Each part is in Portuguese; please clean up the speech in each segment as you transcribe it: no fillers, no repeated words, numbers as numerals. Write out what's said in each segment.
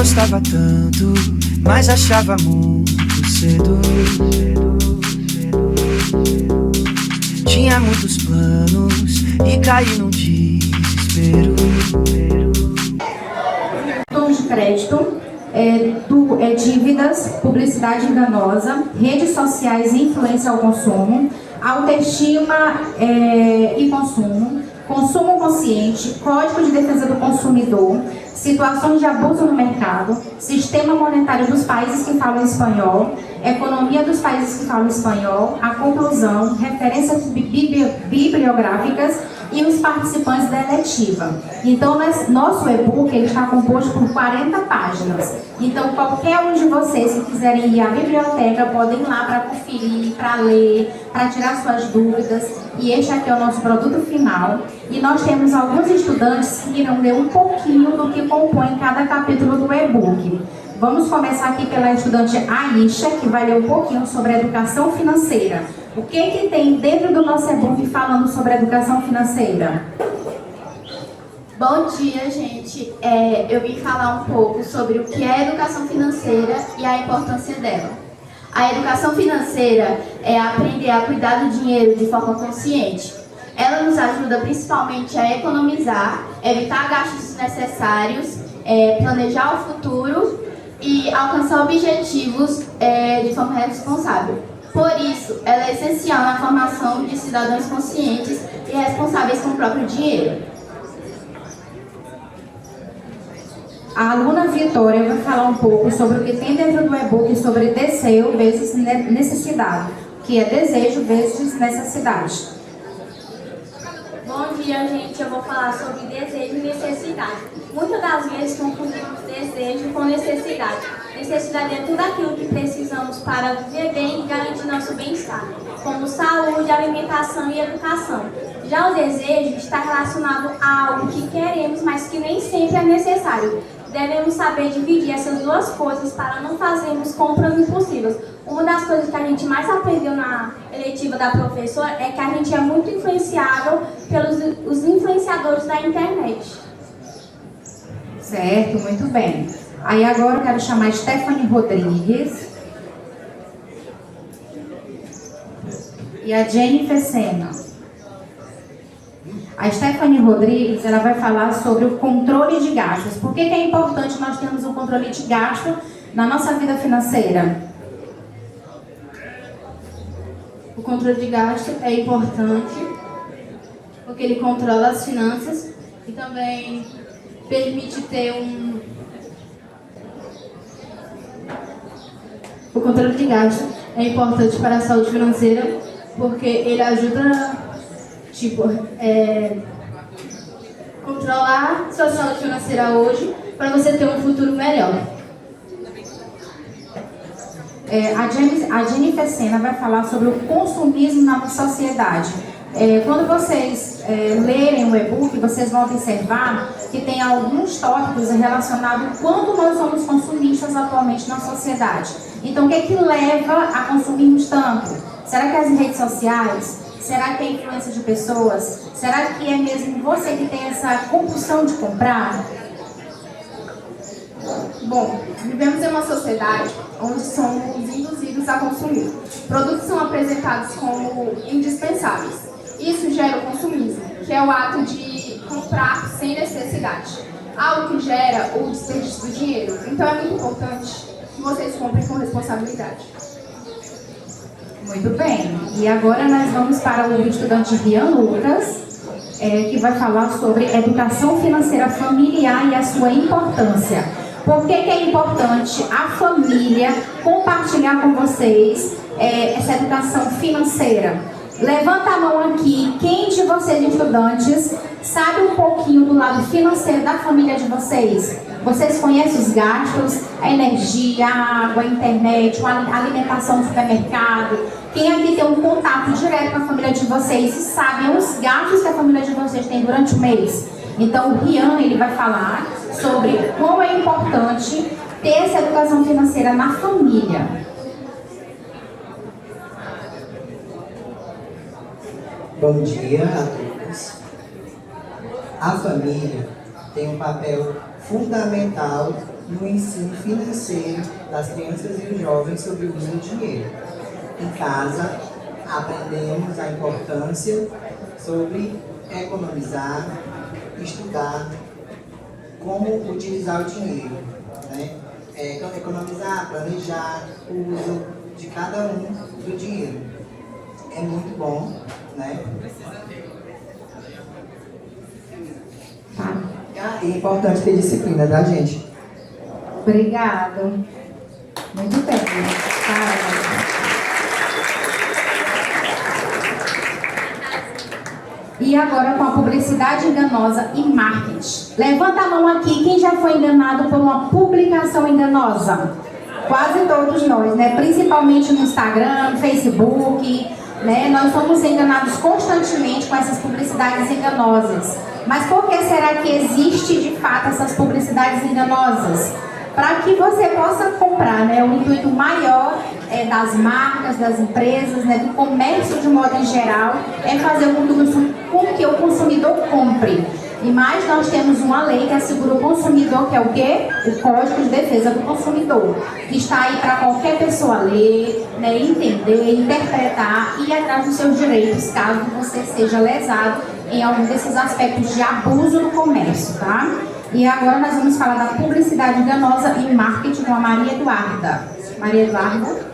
gostava tanto, mas achava muito cedo. Tinha muitos planos e caí num desespero. Cartões de crédito, dívidas, publicidade enganosa, redes sociais e influência ao consumo, autoestima e consumo, consumo consciente, Código de Defesa do Consumidor, situações de abuso no mercado, sistema monetário dos países que falam espanhol, economia dos países que falam espanhol, a conclusão, referências bibliográficas e os participantes da eletiva. Então, nosso e-book ele está composto por 40 páginas. Então, qualquer um de vocês que quiserem ir à biblioteca, podem ir lá para conferir, para ler, para tirar suas dúvidas. E este aqui é o nosso produto final. E nós temos alguns estudantes que irão ler um pouquinho do que compõe cada capítulo do e-book. Vamos começar aqui pela estudante Aisha, que vai ler um pouquinho sobre a educação financeira. O que tem dentro do nosso e-book falando sobre a educação financeira? Bom dia, gente. Eu vim falar um pouco sobre o que é educação financeira e a importância dela. A educação financeira é aprender a cuidar do dinheiro de forma consciente. Ela nos ajuda principalmente a economizar, evitar gastos desnecessários, planejar o futuro e alcançar objetivos de forma responsável. Por isso, ela é essencial na formação de cidadãos conscientes e responsáveis com o próprio dinheiro. A aluna Vitória vai falar um pouco sobre o que tem dentro do e-book sobre desejo vezes necessidade, que é desejo vezes necessidade. Bom dia, gente. Eu vou falar sobre desejo e necessidade. Muitas das vezes confundimos desejo com necessidade. Necessidade é tudo aquilo que precisamos para viver bem e garantir nosso bem-estar, como saúde, alimentação e educação. Já o desejo está relacionado a algo que queremos, mas que nem sempre é necessário. Devemos saber dividir essas duas coisas para não fazermos compras impulsivas. Uma das coisas que a gente mais aprendeu na eletiva da professora é que a gente é muito influenciável pelos os influenciadores da internet. Certo, muito bem. Aí agora eu quero chamar a Stephanie Rodrigues e a Jennifer Sena. A Stephanie Rodrigues, ela vai falar sobre o controle de gastos. Por que é importante nós termos um controle de gasto na nossa vida financeira? O controle de gasto é importante porque ele controla as finanças e também permite ter O controle de gasto é importante para a saúde financeira porque ele ajuda controlar sua saúde financeira hoje para você ter um futuro melhor. A Jennifer Sena vai falar sobre o consumismo na sociedade. Quando vocês lerem o e-book, vocês vão observar que tem alguns tópicos relacionados a quanto nós somos consumistas atualmente na sociedade. Então, o que é que leva a consumirmos tanto? Será que é as redes sociais? Será que é a influência de pessoas? Será que é mesmo você que tem essa compulsão de comprar? Bom, vivemos em uma sociedade onde somos induzidos a consumir. Produtos são apresentados como indispensáveis. Isso gera o consumismo, que é o ato de comprar sem necessidade. Algo que gera o desperdício do dinheiro. Então é muito importante que vocês comprem com responsabilidade. Muito bem. E agora nós vamos para o estudante Rian Lucas, que vai falar sobre educação financeira familiar e a sua importância. Por que é importante a família compartilhar com vocês essa educação financeira? Levanta a mão aqui, quem de vocês estudantes sabe um pouquinho do lado financeiro da família de vocês? Vocês conhecem os gastos, a energia, a água, a internet, a alimentação no supermercado? Quem aqui tem um contato direto com a família de vocês e sabe os gastos que a família de vocês tem durante o mês? Então o Rian, ele vai falar sobre como é importante ter essa educação financeira na família. Bom dia a todos. A família tem um papel fundamental no ensino financeiro das crianças e os jovens sobre o uso do dinheiro. Em casa, aprendemos a importância sobre economizar, estudar como utilizar o dinheiro, né? Economizar, planejar o uso de cada um do dinheiro. É muito bom, né? Tá. É importante ter disciplina, tá, gente? Obrigado. Muito bem. E agora com a publicidade enganosa e marketing. Levanta a mão aqui quem já foi enganado por uma publicação enganosa. Quase todos nós, né? Principalmente no Instagram, no Facebook, né? Nós somos enganados constantemente com essas publicidades enganosas. Mas por que será que existe de fato essas publicidades enganosas? Para que você possa comprar, né? O intuito maior das marcas, das empresas, né? Do comércio de modo em geral, é fazer com que o consumidor compre. E mais nós temos uma lei que assegura o consumidor, que é o quê? O Código de Defesa do Consumidor, que está aí para qualquer pessoa ler, né? Entender, interpretar e ir atrás dos seus direitos, caso você seja lesado em algum desses aspectos de abuso no comércio, tá? E agora nós vamos falar da publicidade enganosa e marketing com a Maria Eduarda. Maria Eduarda.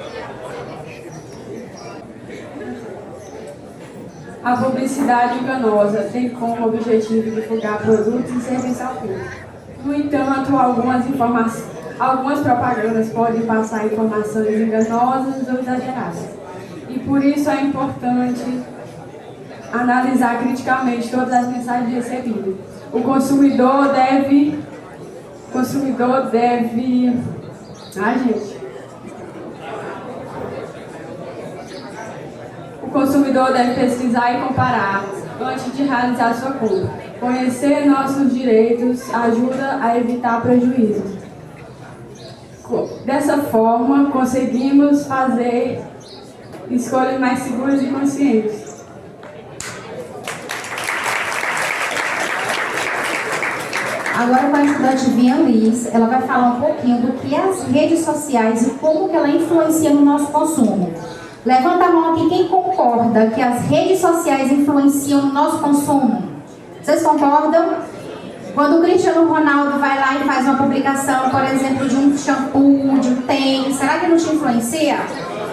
A publicidade enganosa tem como objetivo divulgar produtos e serviços ao público. No entanto, algumas propagandas podem passar informações enganosas ou exageradas. E por isso é importante analisar criticamente todas as mensagens recebidas. O consumidor deve... O consumidor deve pesquisar e comparar antes de realizar sua compra. Conhecer nossos direitos ajuda a evitar prejuízos. Dessa forma, conseguimos fazer escolhas mais seguras e conscientes. Agora com a estudante Vinha Liz, ela vai falar um pouquinho do que é as redes sociais e como que ela influencia no nosso consumo. Levanta a mão aqui quem concorda que as redes sociais influenciam no nosso consumo. Vocês concordam? Quando o Cristiano Ronaldo vai lá e faz uma publicação, por exemplo, de um shampoo, de um tênis, será que não te influencia?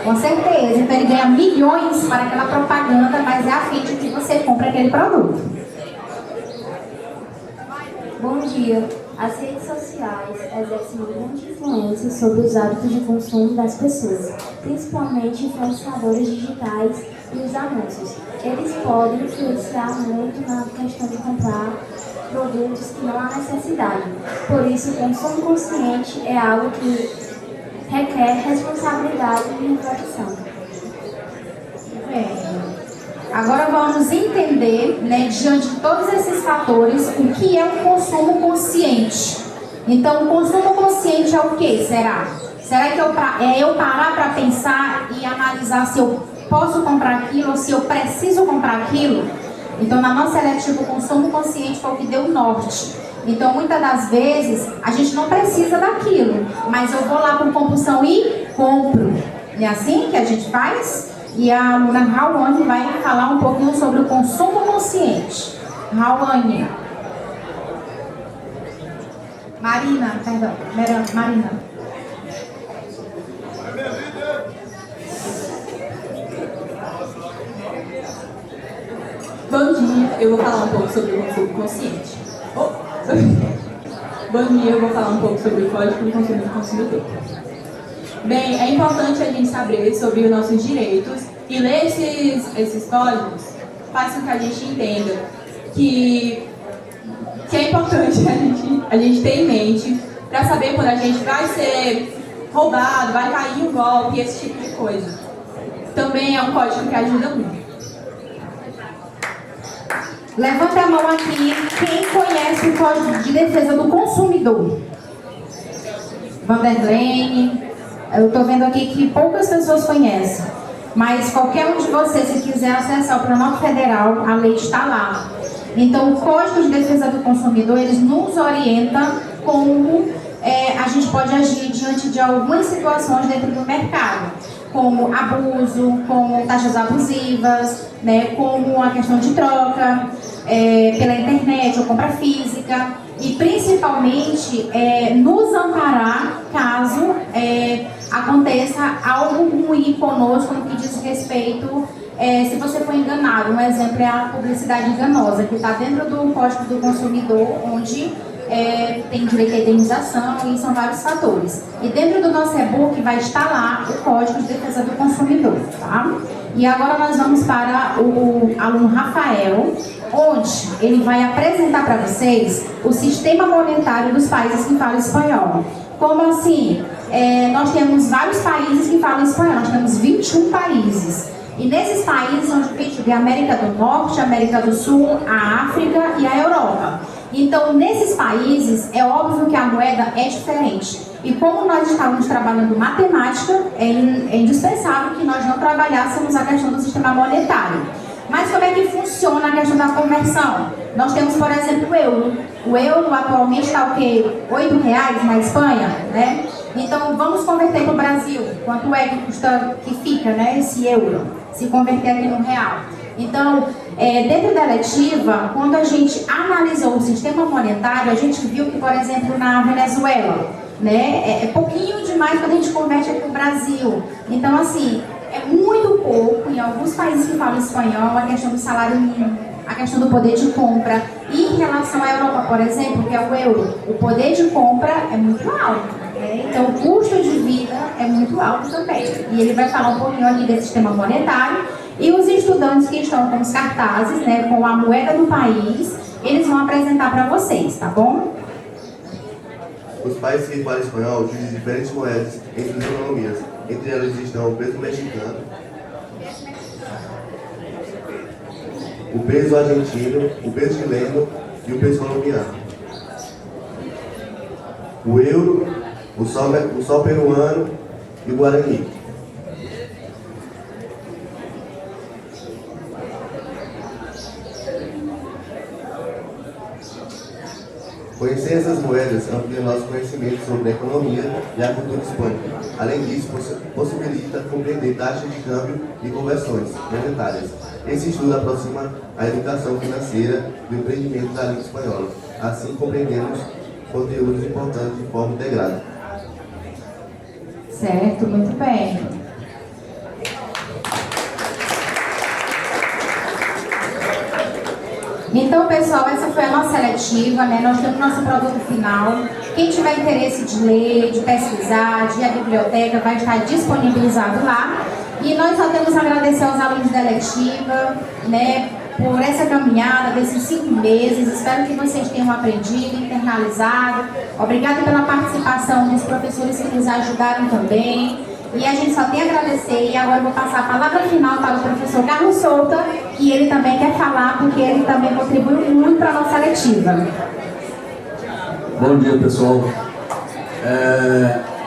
Com certeza. Então ele ganha milhões para aquela propaganda, mas é a fim de que você compre aquele produto. Bom dia. As redes sociais exercem uma grande influência sobre os hábitos de consumo das pessoas, principalmente influenciadores digitais e os anúncios. Eles podem influenciar muito na questão de comprar produtos que não há necessidade. Por isso, o consumo consciente é algo que requer responsabilidade e reflexão. Agora vamos entender, né, diante de todos esses fatores, o que é o consumo consciente. Então, o consumo consciente é o que, será? Será que eu parar para pensar e analisar se eu posso comprar aquilo ou se eu preciso comprar aquilo? Então, na nossa eletiva, o consumo consciente foi o que deu o norte. Então, muitas das vezes, a gente não precisa daquilo, mas eu vou lá por compulsão e compro. Não é assim que a gente faz? E a aluna Rawane vai falar um pouquinho sobre o consumo consciente. Rawane. Marina. Bom dia, eu vou falar um pouco sobre o consumo consciente. Bom dia, eu vou falar um pouco sobre o Código de Consumo do Consumidor. Bem, é importante a gente saber sobre os nossos direitos e ler esses códigos faz com que a gente entenda que é importante a gente ter em mente para saber quando a gente vai ser roubado, vai cair um golpe, esse tipo de coisa. Também é um código que ajuda muito. Levanta a mão aqui quem conhece o Código de Defesa do Consumidor. Vanderlene. Eu estou vendo aqui que poucas pessoas conhecem. Mas qualquer um de vocês, se quiser acessar o Planalto Federal, a lei está lá. Então, o Código de Defesa do Consumidor, eles nos orienta como a gente pode agir diante de algumas situações dentro do mercado, como abuso, como taxas abusivas, né, como a questão de troca pela internet ou compra física, e principalmente nos amparar caso aconteça algo ruim conosco no que diz respeito, se você for enganado. Um exemplo é a publicidade enganosa, que está dentro do Código do Consumidor, onde tem direito à indenização, e são vários fatores. E dentro do nosso e-book vai estar lá o Código de Defesa do Consumidor, tá? E agora nós vamos para o aluno Rafael, onde ele vai apresentar para vocês o sistema monetário dos países que falam espanhol. Como assim? Nós temos vários países que falam espanhol, nós temos 21 países. E nesses países onde a gente vê a América do Norte, a América do Sul, a África e a Europa. Então, nesses países, é óbvio que a moeda é diferente. E como nós estávamos trabalhando matemática, é indispensável que nós não trabalhássemos a questão do sistema monetário. Mas como é que funciona a questão da conversão? Nós temos, por exemplo, o euro. O euro atualmente está o quê? R$8 na Espanha, né? Então, vamos converter para o Brasil. Quanto é que custa, que fica, né, esse euro, se converter aqui no real? Então, dentro da eletiva, quando a gente analisou o sistema monetário, a gente viu que, por exemplo, na Venezuela, né, é pouquinho demais quando a gente converte aqui para o Brasil. Então, assim, é muito pouco. Em alguns países que falam espanhol, a questão do salário mínimo, a questão do poder de compra. E em relação à Europa, por exemplo, que é o euro, o poder de compra é muito alto. Então, o custo de vida é muito alto também. E ele vai falar um pouquinho aqui desse sistema monetário. E os estudantes que estão com os cartazes, né, com a moeda do país, eles vão apresentar para vocês, tá bom? Os países que falam espanhol utilizam diferentes moedas em suas economias. Entre elas estão o peso mexicano, o peso argentino, o peso chileno e o peso colombiano. O euro, o sol peruano e o guarani. Conhecer essas moedas amplia nosso conhecimento sobre a economia e a cultura hispânica. Além disso, possibilita compreender taxas de câmbio e conversões monetárias. Esse estudo aproxima a educação financeira do empreendimento da língua espanhola. Assim, compreendemos conteúdos importantes de forma integrada. Certo, muito bem. Então, pessoal, essa foi a nossa seletiva, né? Nós temos nosso produto final. Quem tiver interesse de ler, de pesquisar, de ir à biblioteca, vai estar disponibilizado lá. E nós só temos a agradecer aos alunos da eletiva, né, por essa caminhada desses 5 meses. Espero que vocês tenham aprendido, internalizado. Obrigada pela participação dos professores que nos ajudaram também. E a gente só tem a agradecer. E agora eu vou passar a palavra final para o professor Carlos Souta, que ele também quer falar, porque ele também contribuiu muito para a nossa letiva. Bom dia, pessoal.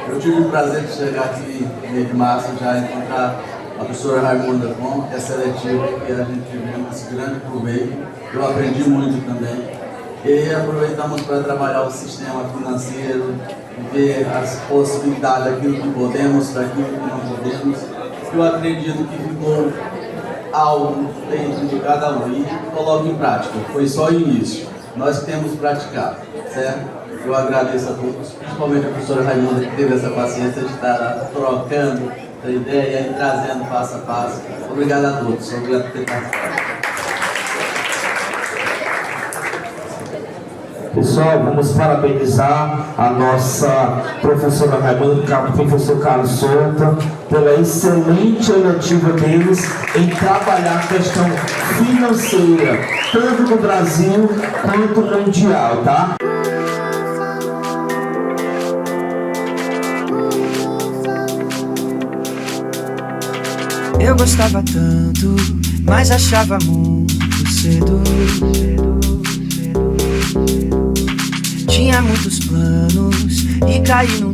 Eu tive o prazer de chegar aqui no mês de março, já encontrar a professora Raimunda com essa letiva que a gente viu esse grande proveito. Eu aprendi muito também. E aproveitamos para trabalhar o sistema financeiro, ver as possibilidades daquilo que podemos, daquilo que não podemos. Eu acredito que ficou algo dentro de cada um e coloco em prática. Foi só o início. Nós temos praticado, certo? Eu agradeço a todos, principalmente a professora Raimunda, que teve essa paciência de estar trocando a ideia e trazendo passo a passo. Obrigado a todos. Obrigado por ter participado. Pessoal, vamos parabenizar a nossa professora Raimunda, o professor Carlos Souta, pela excelente eletiva deles em trabalhar a questão financeira, tanto no Brasil quanto mundial, tá? Eu gostava tanto, mas achava muito cedo. Tinha muitos planos e caí num